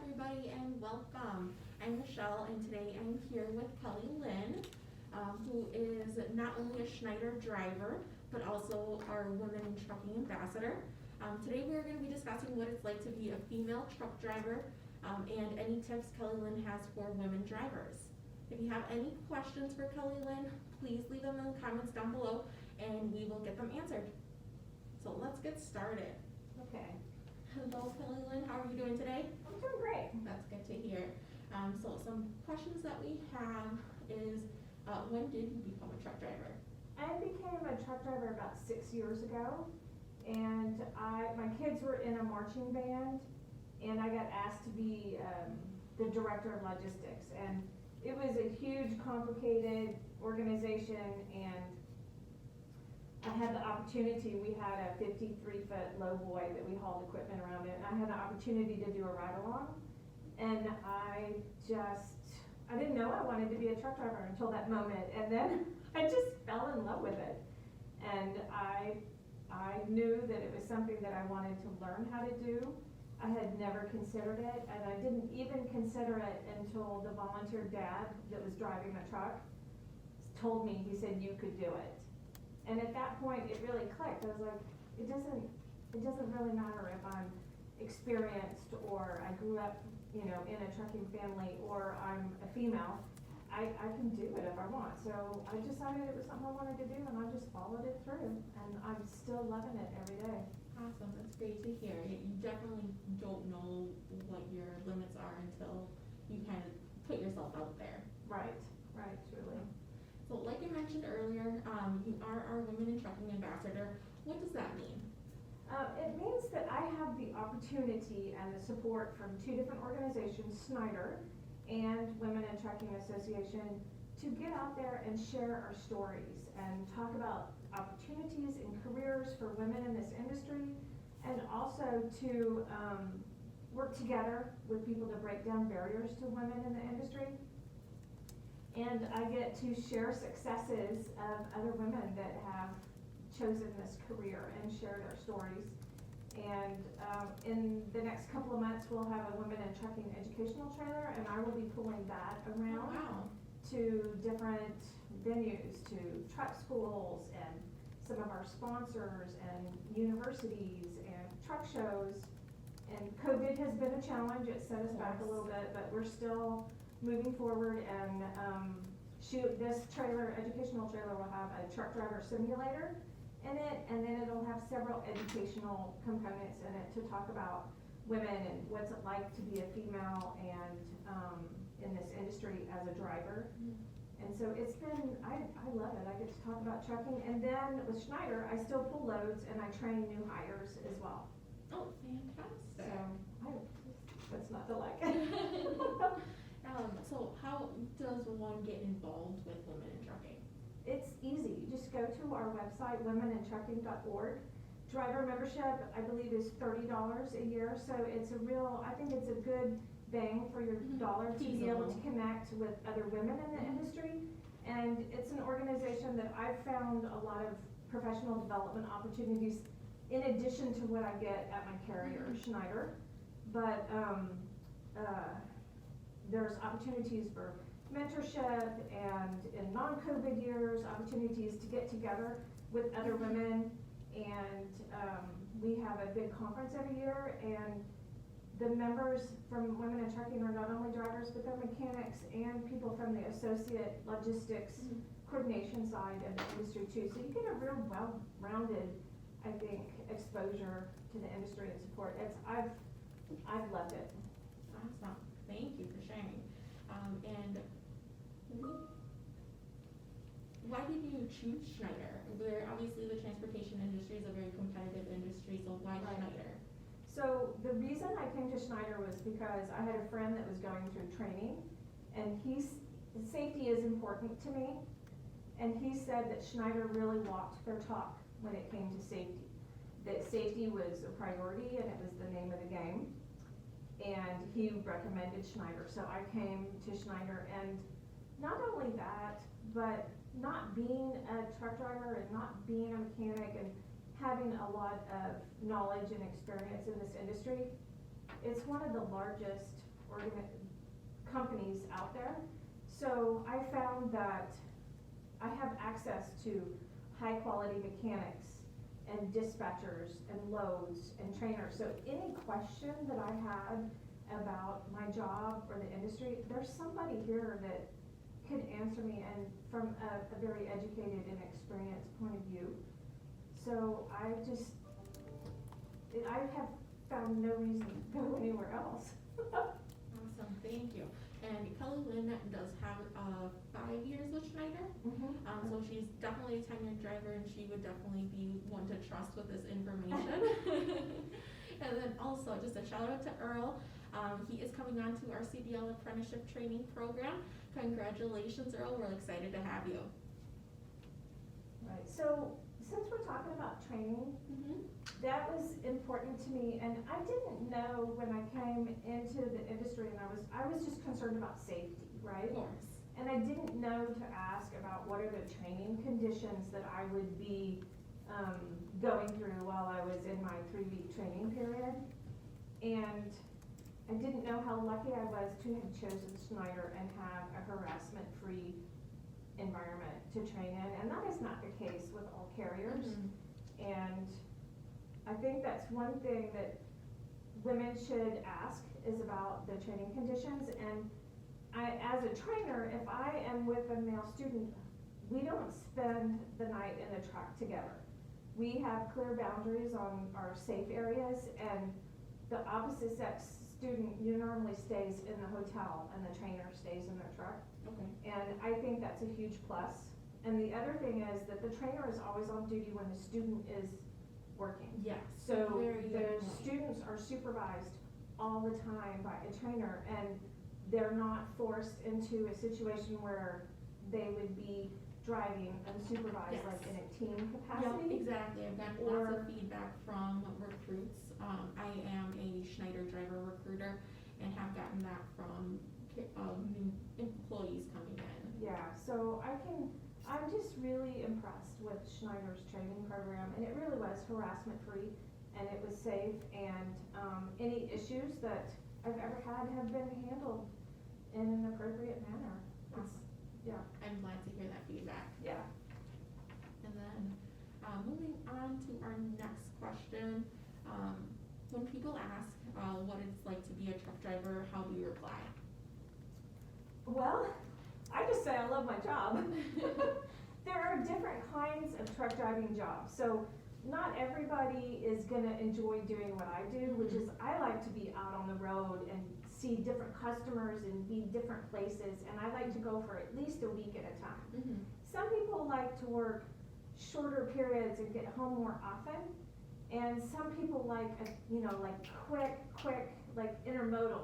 everybody, and welcome. I'm Michelle, and today I'm here with Kelly Lynn, who is not only a Schneider driver, but also our Women in Trucking Ambassador. Today we're going to be discussing what it's like to be a female truck driver, and any tips Kelly Lynn has for women drivers. If you have any questions for Kelly Lynn, please leave them in the comments down below, and we will get them answered. So let's get started. Okay. Hello, Kelly Lynn. How are you doing today? I'm doing great. That's good to hear. So some questions that we have is, when did you become a truck driver? I became a truck driver about 6 years ago, and my kids were in a marching band, and I got asked to be the director of logistics. And it was a huge, complicated organization, and I had the opportunity. We had a 53-foot lowboy that we hauled equipment around it, and I had the opportunity to do a ride-along. And I didn't know I wanted to be a truck driver until that moment, and then I just fell in love with it. And I knew that it was something that I wanted to learn how to do. I had never considered it, and I didn't even consider it until the volunteer dad that was driving the truck told me. He said, "You could do it." And at that point, it really clicked. I was like, it doesn't really matter if I'm experienced or I grew up, in a trucking family, or I'm a female. I can do it if I want. So I decided it was something I wanted to do, and I just followed it through. And I'm still loving it every day. Awesome. That's great to hear. You definitely don't know what your limits are until you kind of put yourself out there. Right, truly. So like I mentioned earlier, you are our Women in Trucking Ambassador. What does that mean? It means that I have the opportunity and the support from two different organizations, Schneider and Women in Trucking Association, to get out there and share our stories and talk about opportunities and careers for women in this industry, and also to work together with people to break down barriers to women in the industry. And I get to share successes of other women that have chosen this career and share their stories. And in the next couple of months, we'll have a Women in Trucking educational trailer, and I will be pulling that around to different venues, to truck schools and some of our sponsors and universities and truck shows. And COVID has been a challenge. It set us back a little bit, but we're still moving forward. And this educational trailer will have a truck driver simulator in it, and then it'll have several educational components in it to talk about women and what's it like to be a female and in this industry as a driver. And so it's been, I love it. I get to talk about trucking. And then with Schneider, I still pull loads and I train new hires as well. Oh, fantastic. So what's not to like? So how does one get involved with Women in Trucking? It's easy. You just go to our website, womenintrucking.org. Driver membership, I believe, is $30 a year. So I think it's a good bang for your dollar to be able to connect with other women in the industry. And it's an organization that I've found a lot of professional development opportunities in addition to what I get at my carrier, Schneider. But there's opportunities for mentorship, and in non-COVID years, opportunities to get together with other women. And we have a big conference every year, and the members from Women in Trucking are not only drivers, but they're mechanics and people from the associate logistics coordination side of the industry too. So you get a real well-rounded, I think, exposure to the industry and support. I've loved it. Awesome. Thank you for sharing. And why did you choose Schneider? Obviously the transportation industry is a very competitive industry, so why Schneider? So the reason I came to Schneider was because I had a friend that was going through training, and safety is important to me, and he said that Schneider really walked their talk when it came to safety. That safety was a priority and it was the name of the game. And he recommended Schneider, so I came to Schneider. And not only that, but not being a truck driver and not being a mechanic and having a lot of knowledge and experience in this industry, it's one of the largest companies out there. So I found that I have access to high quality mechanics and dispatchers and loads and trainers. So any question that I had about my job or the industry, there's somebody here that could answer me, and from a very educated and experienced point of view. So I have found no reason to go anywhere else. Awesome, thank you. And Kelly Lynn does have 5 years with Schneider. So she's definitely a tenured driver, and she would definitely be one to trust with this information. And then also, just a shout out to Earl. He is coming on to our CDL apprenticeship training program. Congratulations, Earl. We're excited to have you. Right. So since we're talking about training, that was important to me, and I didn't know when I came into the industry, and I was just concerned about safety, right? Of course. And I didn't know to ask about what are the training conditions that I would be going through while I was in my 3-week training period. And I didn't know how lucky I was to have chosen Schneider and have a harassment-free environment to train in, and that is not the case with all carriers. And I think that's one thing that women should ask is about the training conditions. And as a trainer, if I am with a male student, we don't spend the night in the truck together. We have clear boundaries on our safe areas, and the opposite sex student normally stays in the hotel and the trainer stays in their truck. Okay. And I think that's a huge plus. And the other thing is that the trainer is always on duty when the student is working. Yes. So Very the good point. students are supervised all the time by a trainer, and they're not forced into a situation where they would be driving unsupervised, Yes. like in a team Yeah, capacity. exactly. I've gotten lots of feedback from recruits. I am a Schneider driver recruiter and have gotten that from new employees coming in. Yeah, so I'm just really impressed with Schneider's training program, and it really was harassment free, and it was safe, and any issues that I've ever had have been handled in an appropriate manner. Awesome. Yeah. I'm glad to hear that feedback. Yeah. And then moving on to our next question. When people ask what it's like to be a truck driver, how do you reply? Well, I just say I love my job. There are different kinds of truck driving jobs. So not everybody is gonna enjoy doing what I do, which is I like to be out on the road and see different customers and be different places, and I like to go for at least a week at a time. Some people like to work shorter periods and get home more often, and some people like quick, like intermodal.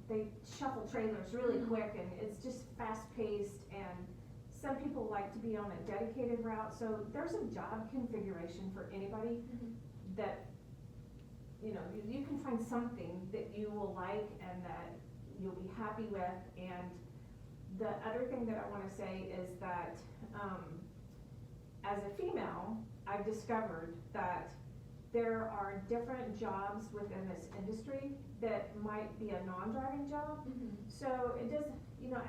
They shuffle trailers really quick, and it's just fast paced, and some people like to be on a dedicated route. So there's a job configuration for anybody that you can find something that you will like and that you'll be happy with. And the other thing that I want to say is that as a female, I've discovered that there are different jobs within this industry that might be a non-driving job. So it does,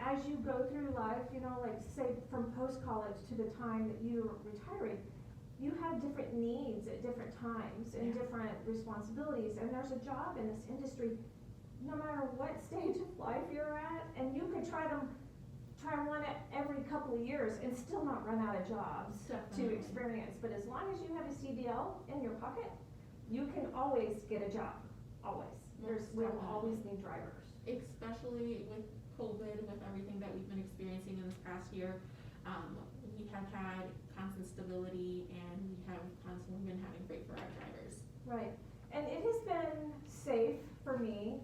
as you go through life, like say from post-college to the time that you're retiring, you have different needs at different times and different responsibilities. And there's a job in this industry, no matter what stage of life you're at, and you could try one every couple of years and still not run out of jobs to experience. But as long as you have a CDL in your pocket, you can always get a job, always. We'll always need drivers. Especially with COVID, with everything that we've been experiencing in this past year, we have had constant stability, and we have constantly been having great for our drivers. Right, and it has been safe for me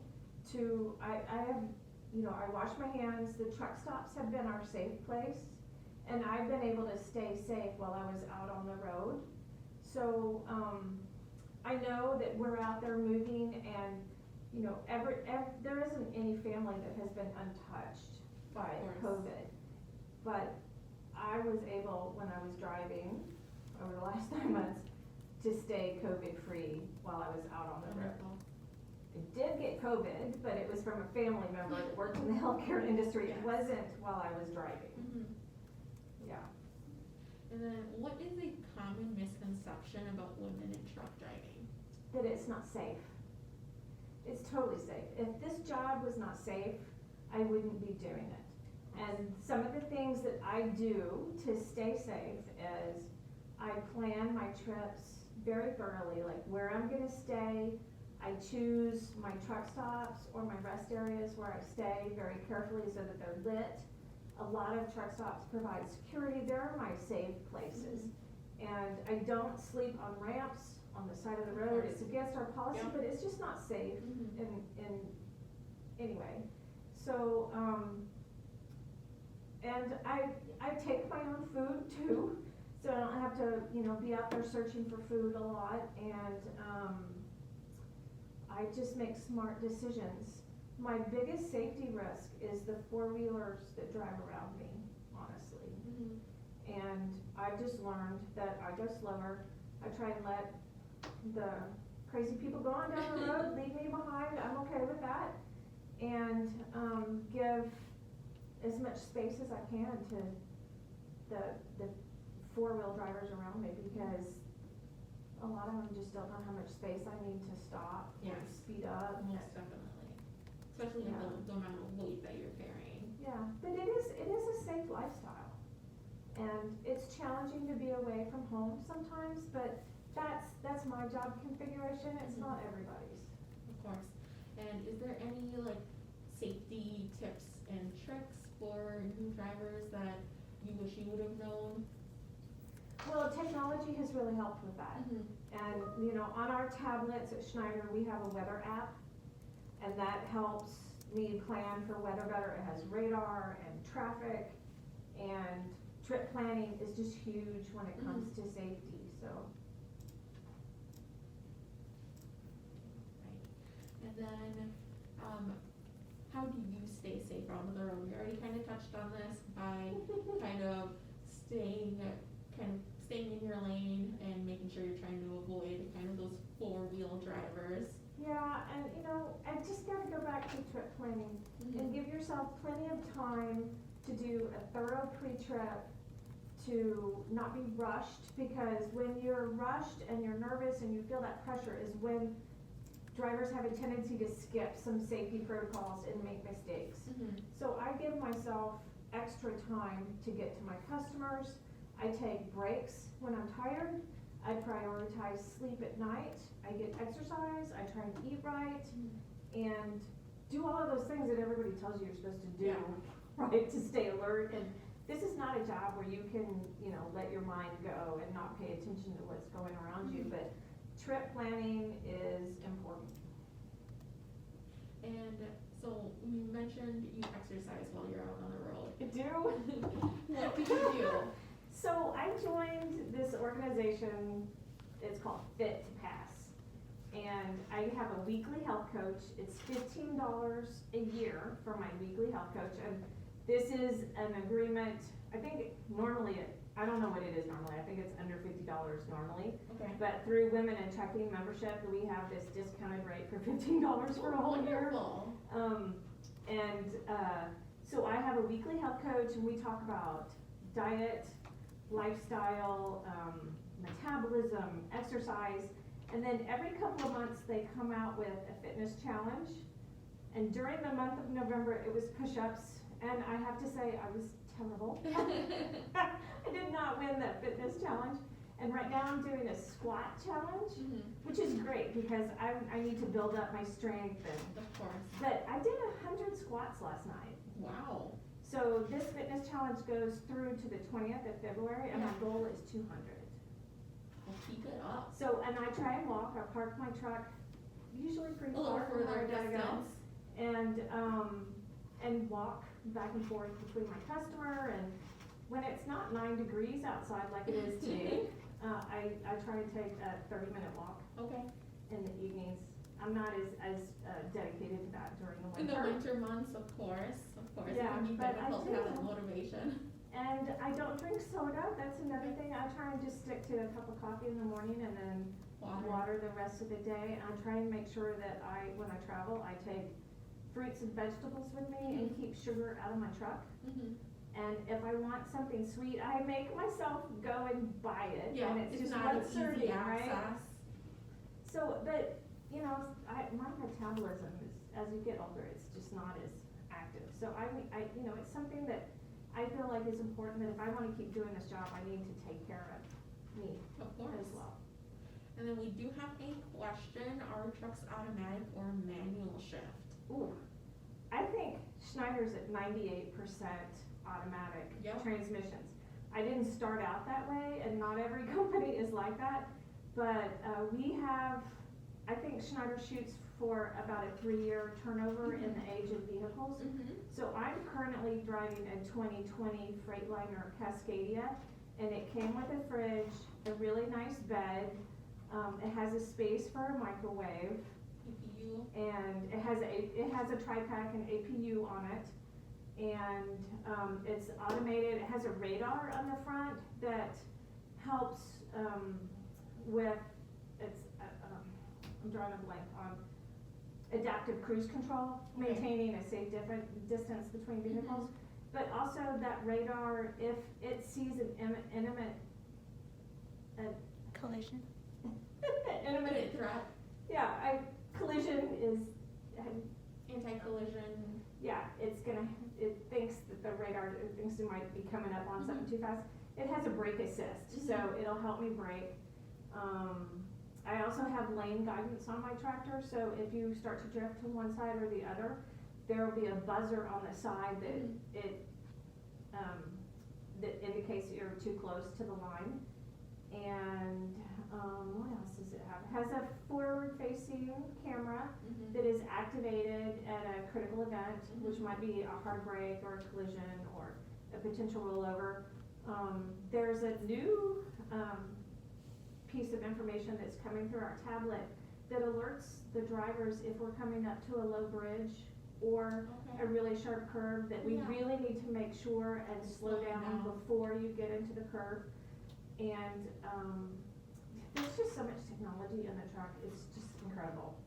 to, I wash my hands. The truck stops have been our safe place, and I've been able to stay safe while I was out on the road. So I know that we're out there moving, and there isn't any family that has been untouched by COVID. But I was able, when I was driving over the last 9 months, to stay COVID free while I was out on the road. I did get COVID, but it was from a family member that worked in the healthcare industry. It Yes. wasn't while I was driving. Mhm. Yeah. And then what is a common misconception about women in truck driving? That it's not safe. It's totally safe. If this job was not safe, I wouldn't be doing it. And some of the things that I do to stay safe is I plan my trips very thoroughly, like where I'm gonna stay. I choose my truck stops or my rest areas where I stay very carefully so that they're lit. A lot of truck stops provide security. They're my safe places. And I don't sleep on ramps on the side of the road. It's against our policy, Yeah. but it's just not safe Mhm. anyway. So, and I take my own food too, so I don't have to, be out there searching for food a lot, and, I just make smart decisions. My biggest safety risk is the four-wheelers that drive around me, honestly. Mhm. And I've just learned that I go slower. I try and let the crazy people go on down the road, leave me behind, I'm okay with that. And, give as much space as I can to the four-wheel drivers around me, because a lot of them just don't know how much space I need to stop or Yes. speed up. Most definitely. Especially with the amount of weight that you're carrying. Yeah, but it is a safe lifestyle. And it's challenging to be away from home sometimes, but that's my job configuration, it's not everybody's. Of course. And is there any safety tips and tricks for new drivers that you wish you would have known? Well, technology has really helped with that. And, on our tablets at Schneider, we have a weather app, and that helps me plan for weather better. It has radar and traffic, and trip planning is just huge when it comes to safety, so. Right. And then, how do you stay safe on the road? We already kind of touched on this by kind of staying in your lane and making sure you're trying to avoid kind of those four-wheel drivers. Yeah, and I just gotta go back to trip planning and give yourself plenty of time to do a thorough pre-trip, to not be rushed, because when you're rushed and you're nervous and you feel that pressure is when drivers have a tendency to skip some safety protocols and make mistakes. So I give myself extra time to get to my customers. I take breaks when I'm tired. I prioritize sleep at night. I get exercise. I try and eat right, and do all of those things that everybody tells you you're supposed to do, right, to stay alert. And this is not a job where you can, let your mind go and not pay attention to what's going around you, but trip planning is important. And so you mentioned you exercise while you're out on the road. I do. What do you do? So I joined this organization, it's called Fit to Pass. And I have a weekly health coach. It's $15 a year for my weekly health coach. And this is an agreement, I think normally, I don't know what it is normally. I think it's under $50 normally. Okay. But through Women in Trucking membership, we have this discounted rate for $15 for a whole year. Wonderful. So I have a weekly health coach, and we talk about diet, lifestyle, metabolism, exercise, and then every couple of months they come out with a fitness challenge. And during the month of November, it was push-ups, and I have to say I was terrible. I did not win that fitness challenge. And right now I'm doing a squat challenge, which is great because I need to build up my strength. And, Of course. but I did 100 squats last night. Wow. So this fitness challenge goes through to the 20th of February, and my goal is 200. Well, keep it up. So, and I try and walk. I park my truck usually pretty A little far from where I further gotta distance. go, and walk back and forth between my customer. And when it's not 9 degrees outside like it is today, I try and take a 30-minute walk Okay. in the evenings. I'm not as dedicated to that during the In winter. the winter months, of course. Yeah, it can be but I difficult to have that do. motivation. And I don't drink soda. That's another thing. I try and just stick to a cup of coffee in the morning and then water the rest of the day. I try and make sure that when I travel, I take fruits and vegetables with me and keep sugar out of my truck. And if I want something sweet, I make myself go and buy it. Yeah, and it's just not one an serving, easy right? access. So, but, you know, my metabolism is, as you get older, it's just not as active. So you know, it's something that I feel like is important, that if I wanna keep doing this job, I need to take care of me Of course. as well. And then we do have a question, are trucks automatic or manual shift? Ooh, I think Schneider's at 98% automatic Yep. transmissions. I didn't start out that way, and not every company is like that, but we have, I think Schneider shoots for about a 3-year turnover in the age of vehicles. So I'm currently driving a 2020 Freightliner Cascadia, and it came with a fridge, a really nice bed, it has a space for a microwave, CPU. and it has a tri-pack and APU on it, and it's automated. It has a radar on the front that helps with I'm drawing a blank on adaptive cruise control, Okay. maintaining a safe distance between vehicles. But also that radar, if it sees an intimate Collision. Imminent threat, yeah, collision is, anti-collision. yeah, it thinks that the radar, it thinks it might be coming up on something too fast. It has a brake assist, so it'll help me brake. I also have lane guidance on my tractor, so if you start to drift to one side or the other, there will be a buzzer on the side that that indicates that you're too close to the line. And what else does it have? It has a forward-facing camera that is activated at a critical event, which might be a hard brake or a collision or a potential rollover. There's a new piece of information that's coming through our tablet that alerts the drivers if we're coming up to a low bridge or a really sharp curve, that we really need to make sure and slow down before you get into the curve. And there's just so much technology in the truck, it's just incredible.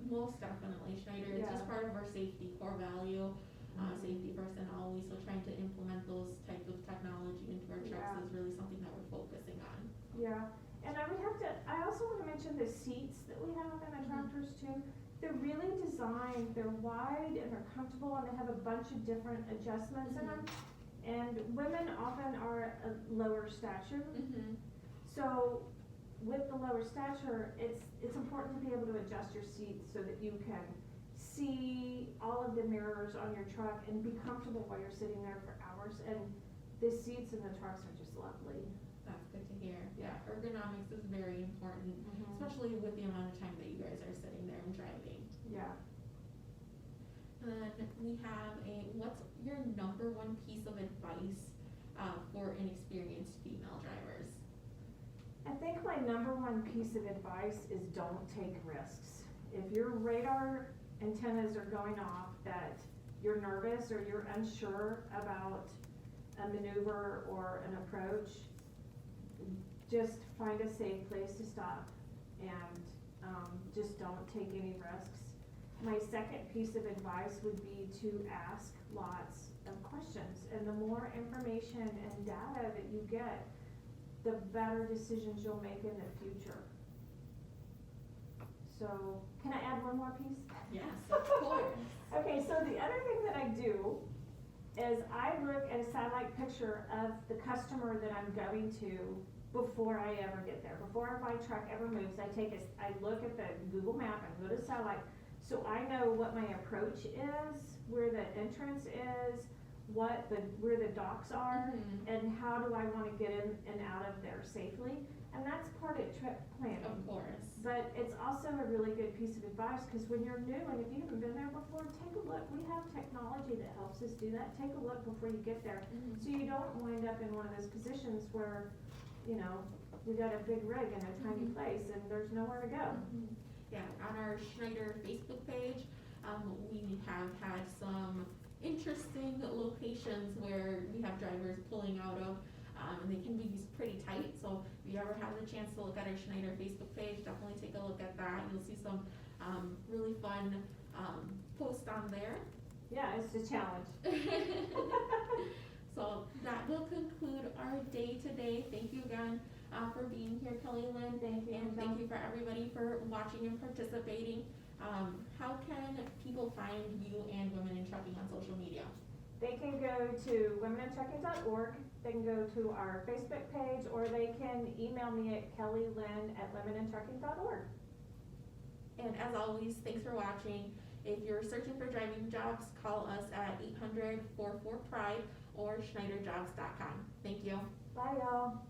Most definitely, Schneider, it's just part of our safety core value, safety first and always, so trying to implement those types of technology into our trucks is really something that we're focusing on. Yeah, and I also want to mention the seats that we have in the tractors too. They're really designed, they're wide and they're comfortable, and they have a bunch of different adjustments in them. And women often are a lower stature, so with the lower stature, it's important to be able to adjust your seat so that you can see all of the mirrors on your truck and be comfortable while you're sitting there for hours. And the seats in the trucks are just lovely. That's good to hear. Yeah, ergonomics is very important, especially with the amount of time that you guys are sitting there and driving. Yeah. And then we have what's your number one piece of advice for inexperienced female drivers? I think my number one piece of advice is don't take risks. If your radar antennas are going off, that you're nervous or you're unsure about a maneuver or an approach, just find a safe place to stop and just don't take any risks. My second piece of advice would be to ask lots of questions, and the more information and data that you get, the better decisions you'll make in the future. So, can I add one more piece? Yes, of course. Okay, so the other thing that I do is I look at a satellite picture of the customer that I'm going to before I ever get there. Before my truck ever moves, I look at the Google map and go to satellite, so I know what my approach is, where the entrance is, where the docks are, and how do I want to get in and out of there safely. And that's part of trip planning. Of course. But it's also a really good piece of advice, because when you're new and if you haven't been there before, take a look. We have technology that helps us do that. Take a look before you get there, so you don't wind up in one of those positions where, you know, we got a big rig in a tiny place and there's nowhere to go. Yeah, on our Schneider Facebook page, we have had some interesting locations where we have drivers pulling out of. and they can be pretty tight. So if you ever have the chance to look at our Schneider Facebook page, definitely take a look at that. You'll see some really fun posts on there. Yeah, it's a challenge. So that will conclude our day today. Thank you again for being here, Kelly Lynn. Thank you. And thank you for everybody for watching and participating. How can people find you and Women in Trucking on social media? They can go to womenintrucking.org, they can go to our Facebook page, or they can email me at kellylynn@womenintrucking.org. And as always, thanks for watching. If you're searching for driving jobs, call us at 800-44-PRIDE or schneiderjobs.com. Thank you. Bye, y'all.